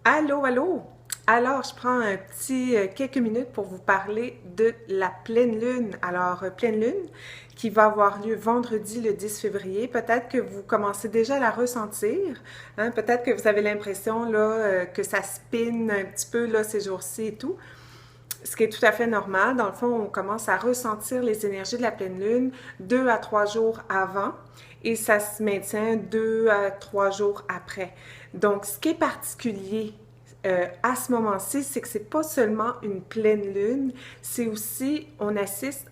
Allô, allô! Alors, je prends un petit quelques minutes pour vous parler de la pleine lune. Alors, pleine lune qui va avoir lieu vendredi le 10 février. Peut-être que vous commencez déjà à la ressentir. Hein? Peut-être que vous avez l'impression là que ça spinne un petit peu là ces jours-ci et tout. Ce qui est tout à fait normal. Dans le fond, on commence à ressentir les énergies de la pleine lune 2 à 3 jours avant et ça se maintient 2 à 3 jours après. Donc, ce qui est particulier à ce moment-ci, c'est que c'est pas seulement une pleine lune, c'est aussi, on assiste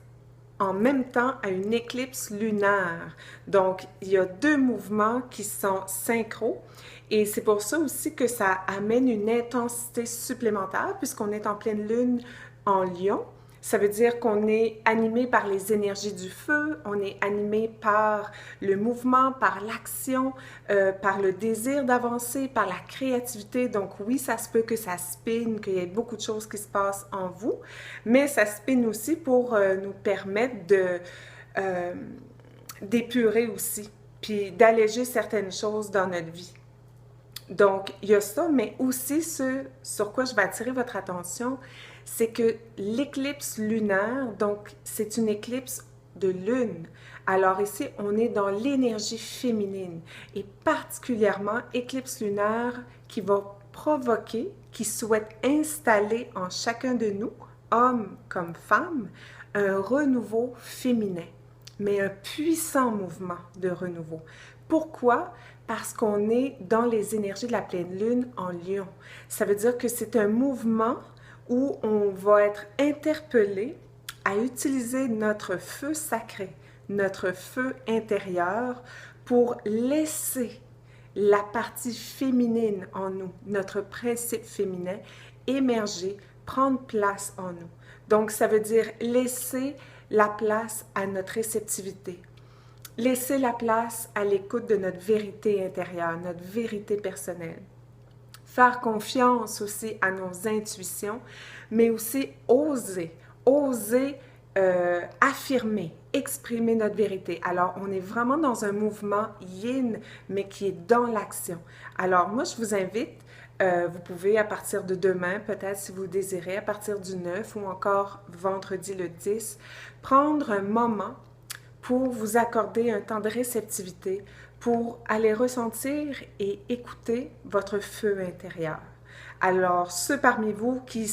en même temps à une éclipse lunaire. Donc, il y a deux mouvements qui sont synchro et c'est pour ça aussi que ça amène une intensité supplémentaire puisqu'on est en pleine lune en Lion. Ça veut dire qu'on est animé par les énergies du feu, on est animé par le mouvement, par l'action, par le désir d'avancer, par la créativité. Donc oui, ça se peut que ça spinne, qu'il y ait beaucoup de choses qui se passent en vous, mais ça spinne aussi pour nous permettre euh, d'épurer aussi, puis d'alléger certaines choses dans notre vie. Donc, il y a ça, mais aussi ce sur quoi je vais attirer votre attention, c'est que l'éclipse lunaire, donc c'est une éclipse de lune. Alors ici, on est dans l'énergie féminine et particulièrement éclipse lunaire qui va provoquer, qui souhaite installer en chacun de nous, hommes comme femmes, un renouveau féminin, mais un puissant mouvement de renouveau. Pourquoi? Parce qu'on est dans les énergies de la pleine lune en Lion. Ça veut dire que c'est un mouvement où on va être interpellé à utiliser notre feu sacré, notre feu intérieur pour laisser la partie féminine en nous, notre principe féminin, émerger, prendre place en nous. Donc, ça veut dire laisser la place à notre réceptivité, laisser la place à l'écoute de notre vérité intérieure, notre vérité personnelle. Faire confiance aussi à nos intuitions, mais aussi oser affirmer, exprimer notre vérité. Alors, on est vraiment dans un mouvement yin, mais qui est dans l'action. Alors, moi, je vous invite, vous pouvez à partir de demain, peut-être si vous désirez, à partir du 9 ou encore vendredi le 10, prendre un moment pour vous accorder un temps de réceptivité, pour aller ressentir et écouter votre feu intérieur. Alors, ceux parmi vous qui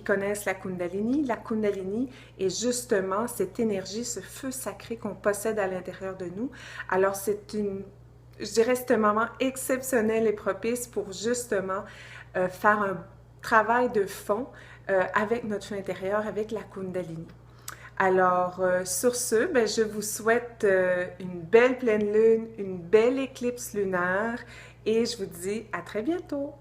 connaissent la Kundalini est justement cette énergie, ce feu sacré qu'on possède à l'intérieur de nous. Alors, je dirais, c'est un moment exceptionnel et propice pour justement faire un travail de fond avec notre feu intérieur, avec la Kundalini. Alors, sur ce, ben, je vous souhaite une belle pleine lune, une belle éclipse lunaire et je vous dis à très bientôt.